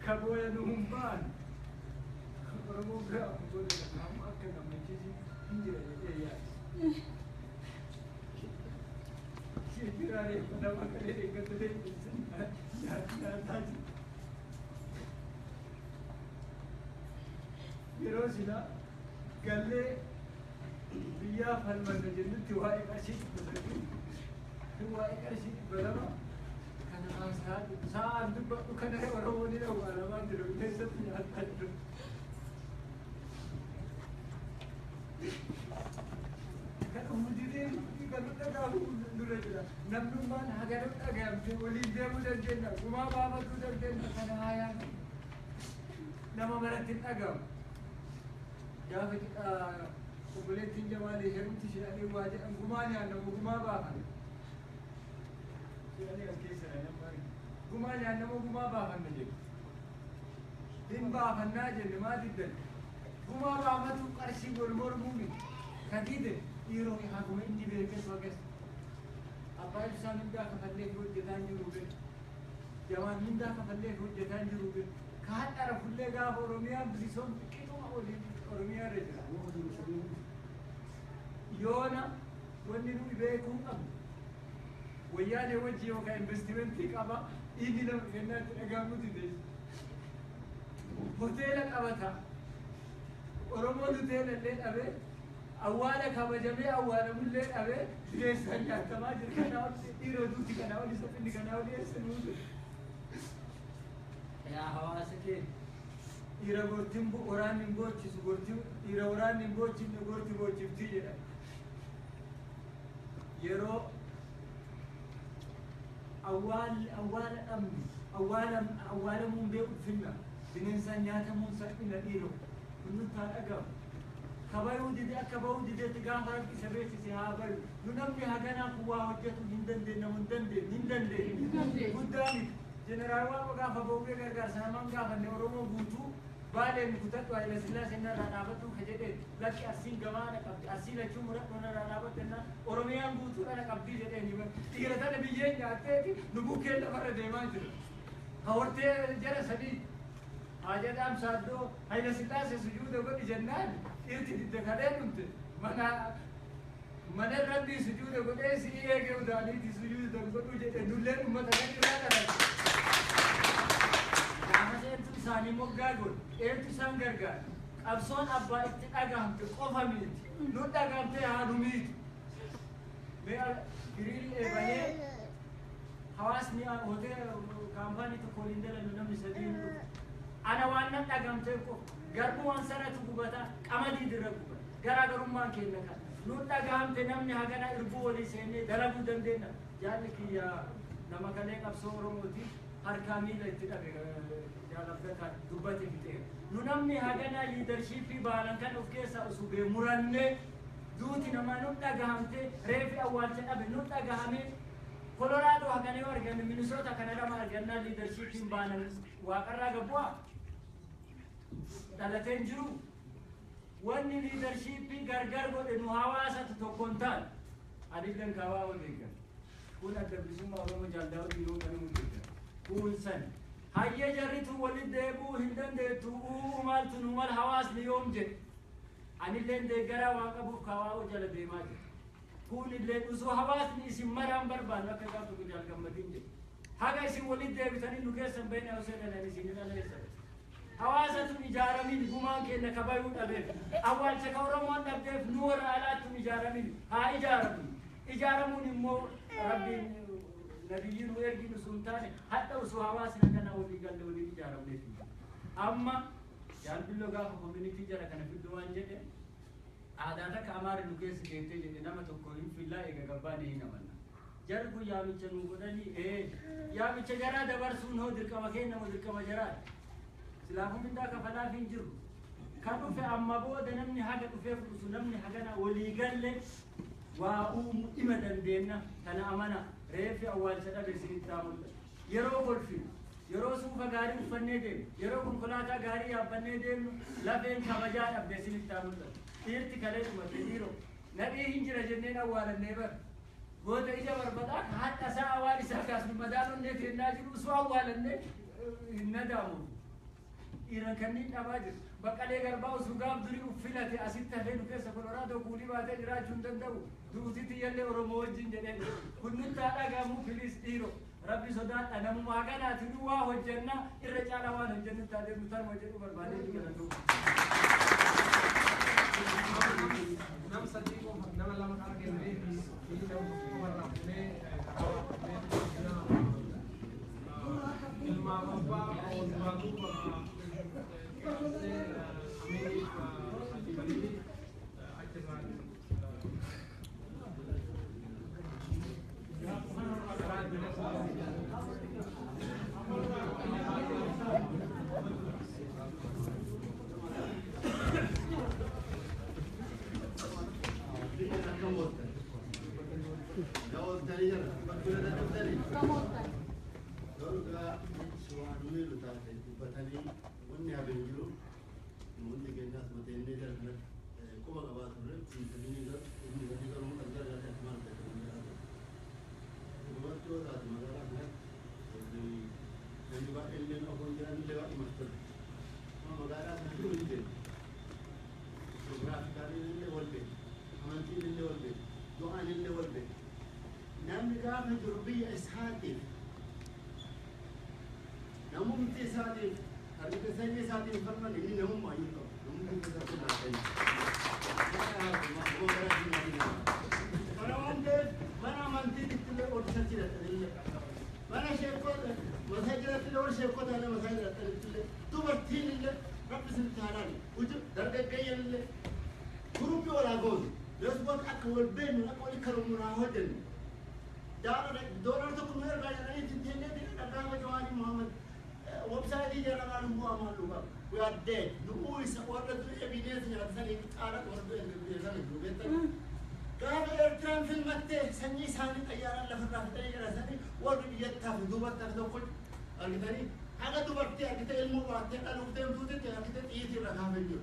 كابويا نومبان رموجا أقول لك هم أكل لما تيجي هنجر الإياس شيء عليه أنا ما كان لي قلت لي يا تاج يروسنا قال لي بيا فالمن جنت هواي أشيء هواي أشيء بدنا كان ساعة دب كان يوروني لو أنا ما أدري ليش تيجي أتاج مديرين يقولون تقابل نرجع نبلون هذا نتقابل في وليد ديمو الجنة وما بابا تود الجنة كنا هاي نما مرت الأقام جافت قبلت الجمال هرم تشيلني واجد قماني أنا وقما بابا شيلني الكيس أنا ماري قماني أنا وقما بابا نجيب دين بابا ناجل ما تدل قما بابا تقرشي والمرمومي كديد يروح يحكم إني بيركز وكس أبغى إنسان من ده كفلة يقول جدان جروبه جوان من ده كفلة يقول جدان جروبه كهات أعرف كل جاب أوروميا بزيسون كيلو أوروميا رجلا يونا ونينو يبيكون أب ويانا وجهي وكا إنفستمنت كابا إيدي لم ينات أجامو تدش هوتيلك أبتا أورومو هوتيل اللي أبي أولك هذا جميع أول من اللي أبي ليش هنيا تماجر كناول يردوتي كناول يسافرني كناول يسنود يا هواسك يرغوتيم بوران نبوتشي سغوتيم يروران نبوتشي نغوتي بوتشي تيجي يرو أول من بيقول فينا بننسى نياتا منسى إلى إيرو كنت أقام كبايو دي أكباو دي تجاه ربي سبيت سيهابر ننمي هجنا قوة وجهة هندن قدامي جنرال وقاف بوجه كرجال سنمان قاف النورمو بوتو بالين كتات وعلى سلا سنة رانابتو خجدة لكن أسين جماعة كبد أسين لجمهور كنا رانابتنا أوروميان بوتو أنا كبدي جدة نيم تيرتنا بيجي نعتقد نبوكل لفرد ديمان جل هورتة جرا سبي هاجر أم سادو هاي لسلا سجود وقت جنان إرتي تكلم أنت من ربي سجود وقت إيه كيو داني تسجود وقت وجه نولن أمة تكلم ساني مقاعد إيه تسان كرجال أبصون أبا إتقاعهم تقفميت نوتقاعم تهانوميت ما كريل إبهي حواسني هوتي كامباني تقولين ده لأنه مسدين أنا وانا تقاعم تقف غربو أنصارة تقبضا كمادي دربوا غراغرم ما كينا كان نوتقاعم تنامني هكذا إربو ولي سيني دربوا دندنا جالك يا نما كلام أبصون رموتي هركامي لتقاعم جالبتها دبته كتير ننمي هذانا leadership في بالان كان أفكيسا أسوبه مرنة دوتي نما نوتا جامته ريفي أول شيء أبي نوتا جامي كولورادو هكذا يورجن مينيسوتا كندا ما رجعنا leadership في بالان وأكرر جبوا ثلاثين جو واني leadership في غرغر بود إنه هواسة تكونتان أديكن كوا وديكن كون أدبسون ما هو مجالداو دينو كانوا مديكن كون سن هيا جريتو ولد ديبو هندن ديتو ومالتو نمال حواس اليوم جد أني لين ديجرا واقبو كواو جل ديماج كون اللي وسو حواس نيسي مرام بربان وكذا تقول كم مدين جد هذا يسي ولد ديب ثاني نوكس بين أوسين أنا نسي نلا ليس حواسة إجارة من جمعة كنا كبايو تبيف أول شكورا ما تبيف نور على إجارة من ها إجارة من مو ربي نبيين ويرجين سلطان حتى وسواسنا كنا ولي قال ولي تجارة ولي أما جال باللغة كوميونيتي جرا كنا في الدوان جده عاداتك أمار نوكس كينتي جده نما تقولين في الله إيجا قباني هنا منا جربوا يا ميتشنو قدني إيه يا ميتش جرا دبر سونه درك مكين نمو درك مجرا سلافهم من ذاك فلا فينجر كانوا في أما بود نمني حاجة في فلوس نمني حاجة ولي قال لي وأم إمدا دينا كان أمانة ريف أول سنة بسنة تامل يرو بولفي يرو سوف غاري وفنّي دين يرو كنكولاتا غاري أبنّي دين لا بين خمجان بسنة تامل إيرتي كله ما تديرو نبي هنجر جنين أول النبر هو تيجا بربادك حتى ساعة أول ساعة كاس مدانو نتي الناجر وسوا أول النت الندامو dhiiran kanneen dhabaa jiru. Baqqalee Garbaa osoo gaaf durii uffilate asitti hafee nu keessa Kolooraadoo kuulii baatee jiraachuu hin danda'u. Duuti yallee Oromoo wajjin jedhee kun nutti haa dhagahamu filis dhiiroo. Rabbi sodaadha namummaa kanaati nu waa hojjannaa irra caalaa waan hojjennu taatee nu tarma jedhu barbaadee jiraatu. Nama sadii qofa nama lama argannee ilma abbaa جربية إسحاقي نمو متساتي هذيك سنة ساتي فرنا لين نمو ما يلقى نمو متساتي ناتين أنا منتي تقول أورساتي لا أنا شيكوت مساجد تقول أور شيكوت أنا مساجد تقول تو برتين اللي رب سنتهاراني وجو درجة كي اللي كروبي ولا جوز يسبق أكول بين أكول كرمنا هودن دولار تكون غير غير تنتهي دعوة جواني محمد وebsite جانا كانوا مو أمانوا we are dead نقول سوالف تو evidence جالسين يتعارك ورد يزال يجوبيت كان إيرتران في المتة سني ساني تيارا لفرنا فتري جالسين ورد يتها دوبر تفضل كل أرجعني هذا دوبر تي أرجعني الموضوع تي أنا وقتهم توتي تي أرجعني إيه ركها فيديو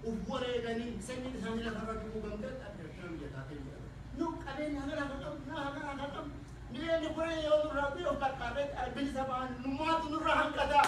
وفورة يعني سني ساني لفرنا كموجمدة إيرتران يتاتي no kalian hanga hanga ni ni ko yo rabi o bakare bil saban numat nurhan kada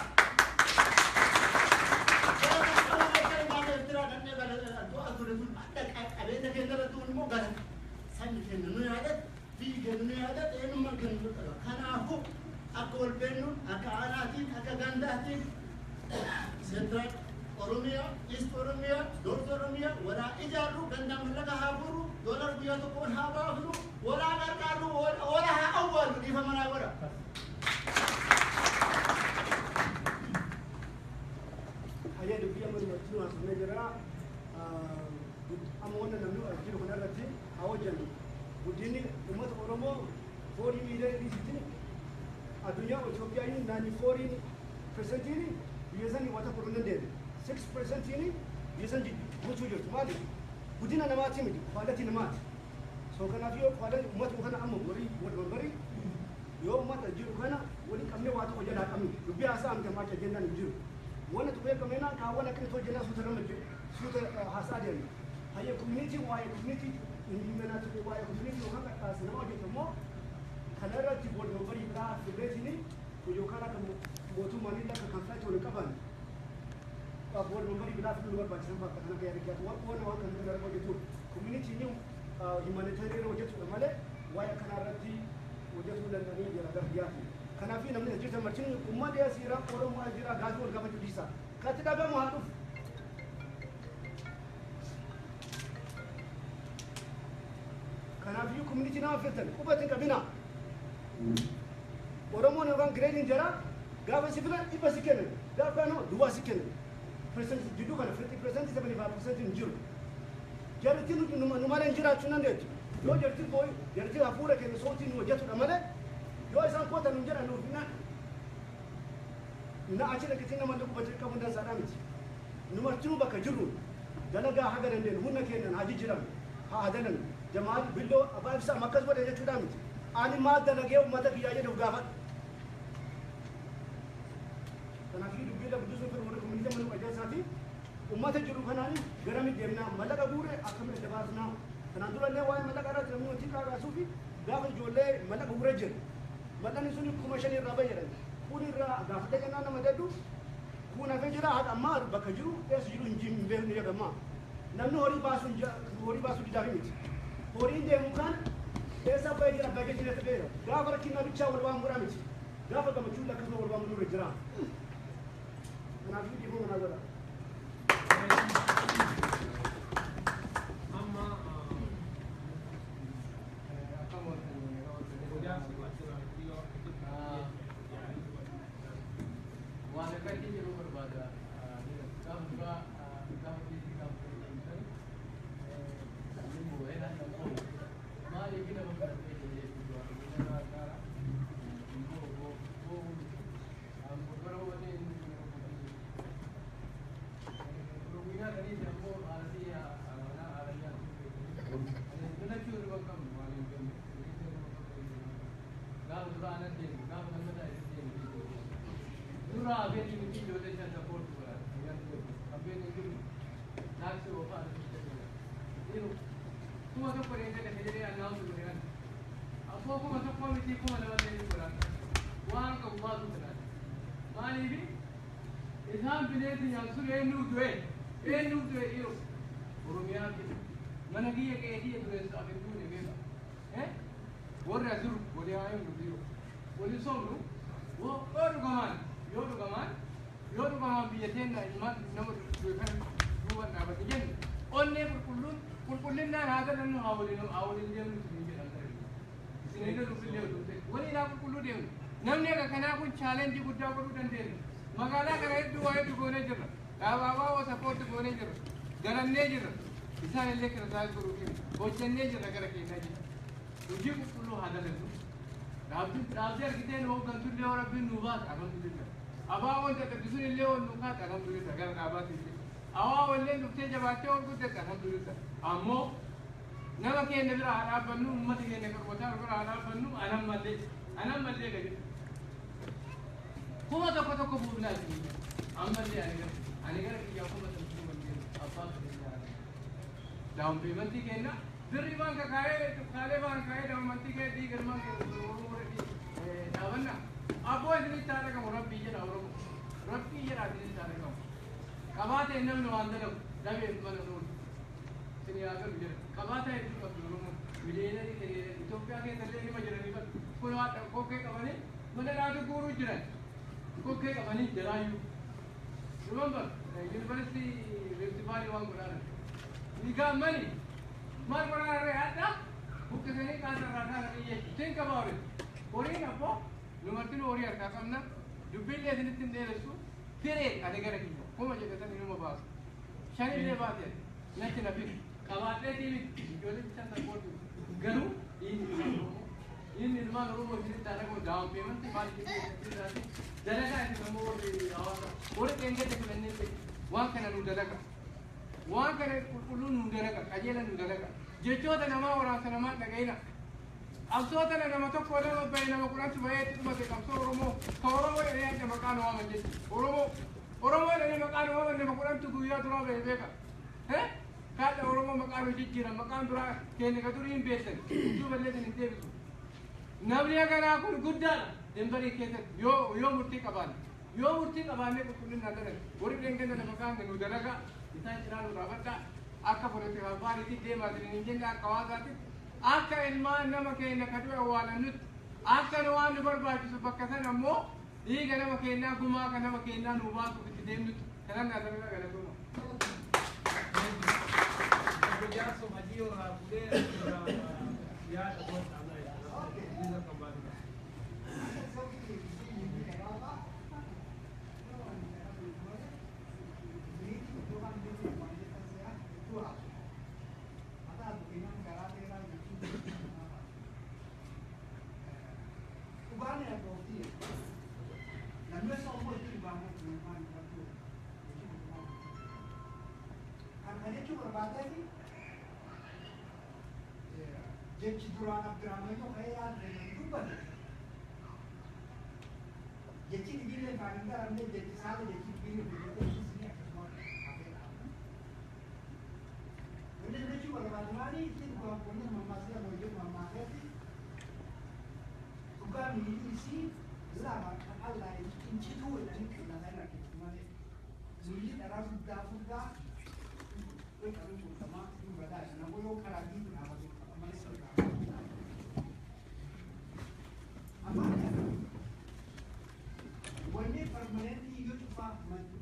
Oromia, East Oromia, North Oromia, wala ijaru ganda malaga haburu, dollar biya to kon haburu, wala nakaru, wala ha awwalu di famana wala. Haya du biya man watu na sunajara amona namu ajiru kana rati awajan. Budini umat Oromo 40 million disiti adunya Ethiopia ini 94% ini biasanya wata kurungan deh. 6% ini biasanya muncul jadi mali. Budina nama macam itu, kualiti nama. So kerana dia kualiti umat bukan amu beri, buat beri. Yo umat ajiru kerana, wali kami waktu kerja dah kami. Biasa kami macam jenah ajiru. Wana tu kaya kami nak kawan nak kerja jenah sudah macam sudah hasil dia. Hanya community, why community ini mana tu why community orang kat senama je semua. Kerana rati buat beri beras sebelah sini, tujuh kerana kamu buat manila ke kantor tu kapan. Buat memberi belas luar baca sampai kerana kaya rakyat warna warna negara begitu community ni humanitarian wajib tu malah waya kerana rati wajib tu dan kami dia ada dia kerana fi namanya jadi macam umat dia sirap orang muhajirah gaduh orang macam disa kata dah muharuf kerana fi community nama fitan ubat kabina orang mana orang grading jarak gawe sifilan iba sikene gawe no dua sikene percent judul kan 50% 75% injur. Jadi tu numar injur acunan dia. Lo jadi boy, jadi apura ke soti nu jatuh namanya. Lo isang kota injur anu fina. Na acila kita nama tu baca kamu dan sadamit. Numar tu baka juru. Dalaga hagaran dia, hunna kenan haji jiram. Ha hadanan. Jamaat billo apa bisa makas pada jatuh damit. Ani mat dalaga umat kita aja dah gafat. Karena kita bila berdosa berumur komunitas malu aja sahaja, umat juru kanani, gerami demna, malaka bure, akam lebasna. Karena tu lalu wahai malaka ada terlalu tinggi agak sufi, dah jual malaka bure je. Malaka ni suni commercial ni rabai je. Puni ra, dah kita kena nama dia tu, kun hafe jira haadha ammaa bakka jiru eessa jiru hin beeknu jedhama namni horii baasuu didaa miti horiin deemu kan eessa baay'ee jira baay'ee jira ta'eera gaafa rakkina bichaa wal waan godhaa miti gaafa gammachuun akkasuma wal waan godhuu jira kanaafuu dhibuu manaa godha. Isaan bineeti yaansu eenyuu du'e dhiiru Oromiyaa keessa mana kiyya qeetii dureessa afeetuu ni beeka warri asiru walii haayuu nu dhiiru walii somnu yoo dhugamaan biyya teenya ilmaan nama beekan duuban dhaabate jennu onnee qulqullinnaan haa galannu haa waliin deemnu isin jedhan isin illee dhufillee waliin haa qulqulluu deemnu namni akka kanaa kun chaalenjii guddaa godhuu dandeenya. Magaalaa kana hedduu waa hedduu goonee jirra. Dhaabaa sappoortii goonee jirra. Galannee jirra. Isaan illee kana taa'ee godhuu kenna. Hojjennee jirra gara keenyaa jirra. Hojii qulqulluu haa dalannu. Dhaabbii argiteen hooggantu illee yoo rabbiin nuu baate alhamdulillah. Abaa wanta qaddisuun illee ol nuu kaate alhamdulillah gara dhaabaatti illee. Awaa wallee dhuftee jabaattee ol guddate alhamdulillah. Ammoo nama keenya bira haa dhaabbannu uummata keenya qarqotaa bira haa dhaabbannu anan mallee gadi. Kuma tokko buufnaa jiru. Ammallee ani gara kiyyaa kuma tokko mallee abbaa keenya. Daawwantii keenya birrii waan kaalee waan kaayee daawwantii kee diigalmaan dhaabanna. Abboo isinii taate qabu rabbii jedha Oromoo. Rabbii jedha isinii taate qabu. Qabaatee namni waan dalagu dhabee mana nuun. Isinii haa galu jedha. Qabaatee hedduu qabdu Oromoo. Miliyoonii Itoophiyaa keessa illee nima jiranii bal. Kun waan kokkee qabanii mana laatu guuruu jiran. Kokkee qabanii jiraayyuu. Remember, University Rift Valley waan godhaadha. Ni gaammani maal godhaadha yaadda? Buqqisanii kaasarraa kaasanii jechuudha. Think about it. Horiin abboo numartiin horii harkaa qabna. Dubbiillee isinitti hin dheeressu. Firee ani gara kiyya. Kuma jedhatanii numa baasu. Shanillee baatee natti na fidu. Qabaadhee tiimiti. Ijoollee bishaan sakkooti. Garuu inni ilmaan Oromoo isinitti argamu daawwanteemanti maal jedhee dalagaa isin ammoo warri qeenqeete filannee waan kana nu dalaga. Waan kana qulqulluun nu dalaga. Qajeela nu dalaga. Jechoota namaa waraansa namaa dhaga'ina. Qabsoota nama tokko nama bahe nama kudhantu baheetti dhumate qabsoo Oromoo ka Oromoo jedhee adda maqaan waaman jechuudha. Oromoo jedhee maqaan waaman nama kudhantu guyyaa duraa bahe beeka. Kaadha Oromoo maqaan hojii jira maqaan duraa keenya ka durii hin beektan. Iddoo balleessan hin deebisu. Namni aganaa kun guddaadha. Dembarii keessatti yoo murtii qabaanne. Yoo murtii qabaannee qulqullina dalaga. Warri dheengadda nama kaan nu dalaga. Isaan cinaa nu raafadha. Akka poolitikaa baariitti deemaa jiran hin jenne akka hawaasaatti. Akka ilmaan nama keenya ka du'e awwaalannutti. Akka nu waan nu barbaachisu bakka sana ammoo dhiiga nama keenyaa gumaa ka nama keenyaa nu baasuuf itti deemnutti. Kanan naasamira galatooma. Jaarso Madiyoo Raafudee yaada goota Isa kembali. Jechi duraan Abdurrahman kayak dubbate. Jechi dibilee faaniin garamne jechi saala jechi dibilee biyyatee isini akkasuma hafeedha. Wanti jechi barbaadu maali ittiin qonni mammaasila hojii mammaaseeti. Dhugaa miidhii isii lama Allah incituu jedhanii qilleensa irra keessumalee Lulli dharaa guddaa guddaa way qabu kuutamaa hin badaa nama yoo karaa biitu dhaabatu malee amma wanni permanentii yoo cufaa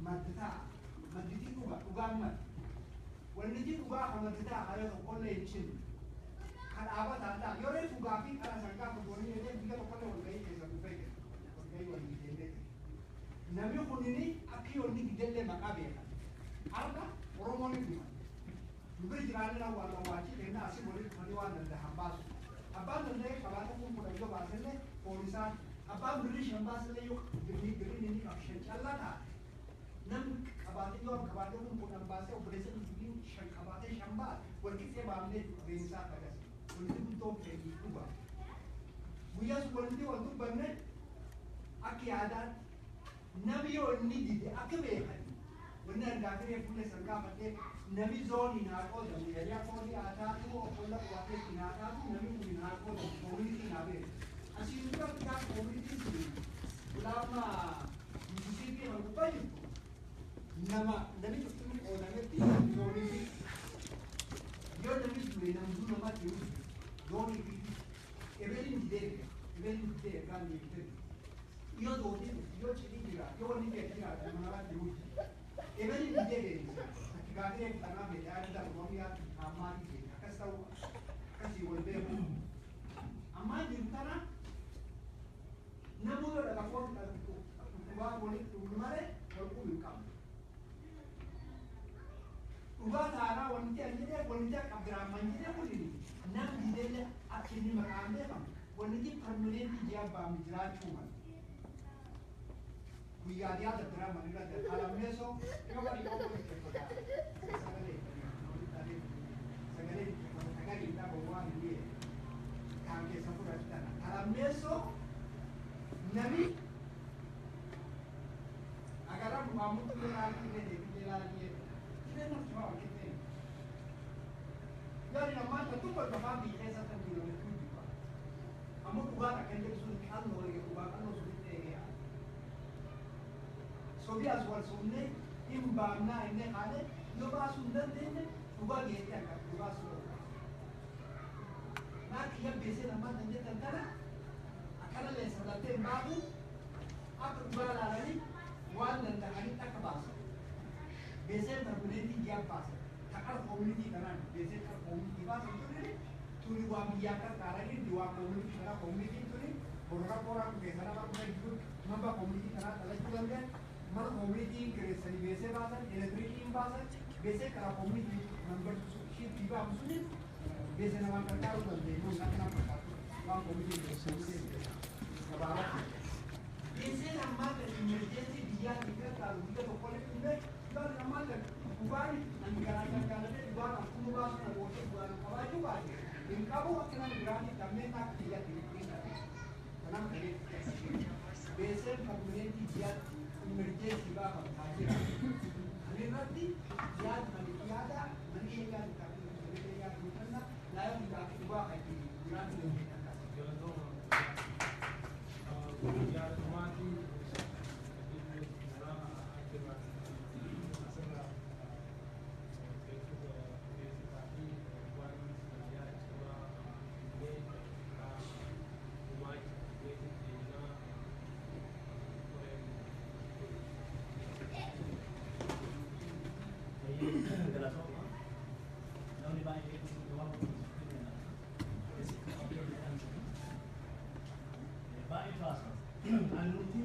madditaa madditii dhugaan mad wanni ji dhugaa kan madditaa haala tokkollee hin chin kan dhaabataadha yoo reefu dhugaa fi karaa sangaa fudhanii jedhee biyya tokkollee walgahii keessa dhufee walgahii walii deemee namni kunini akka yoonni gidellee maqaa beekan arga oromoon hin dhiman dubri jiraanni na waan waachi kenna asii walii dhufanii waan danda'an baasu abbaan danda'e qabaata kun kudha yoo baasellee poolisaan abbaan birrii shan baasellee yoo birrii inni qabu shan callaa ta'a namni qabaatee yoo qabaatee kun kudhan baasee obboleessa dhufuun shan qabaatee shan ba'a walqixxee baafnee reensaa dhagas walitti guddoo fedhii dhuga guyyaa sun walitti wal dubbanne akka yaadaatti nami yoo inni dide akka beekan wanni argaa firee fuullee san gaafatee nami zoonii naa qoodamu yayyaa foonii haa taatu offolla qubateetti naa taatu nami kun naa qoodamu koomunitii naa beeku asii dura bitaa koomunitii sun ulaama Mississippi kan gubbaa jirtu nami cuftuun qoodametti zoonii yoo nami dure namduu namatti yoo zoonii fi ebeliin didee gaan beekte io io ci dica io voglio dire che la non avanti lui e vedi di dire che capire che la nave è da l'uomo a mani che questa così vuol dire a mai di tana non vuole la forza va vuole un mare qualcuno in campo uga tara wanti anjire wanti kabra manjire kulini nam di delle akini makande kam wanti permanent dia ba mijra chuma guyyaa dhiyaata biraa manila alameesoo yoo bari yoo bari sagalee sagalee dhabu waan hin kan keessa fudhatan alameesoo nami agara maamutu laatii deebi'ee laatii kideen nama kideen yaani namaa tokko tokko biyyee satan kiiloomeetirii amma dhugaa kan jedhu sun kan noolee dhugaa kan noolee Sobias wal sunne imbaamna inne hale yo ba sundan denne uba geeti akka uba sunna na kiya bese na ma dande tantara akala le sadate babu akka uba la rani wan danda ani takabasa bese permanenti dia basa takar community kana bese ka community ba sunne turi wa biya ka karani diwa community kana community turi borra pora ke sana ba ko mamba community kana tala tulanga mana community creation base basan electricity basan base kara community member sheet tiba amsuni base nama kerja udah deh mau nak nama kerja bang community base kabara base nama emergency dia kita tahu kita tu kalau ini kalau nama kan bukan negara negara ni bukan aku bukan aku bukan apa juga ini kamu akan berani kami tak dia ini karena ini base community dia emergency ba ka tajira ani rati yaad mani yaada mani yaad ka mani yaad mutanna la yaad ka ba ka ki grant le ka yo no yaad mati na akira asana Annuti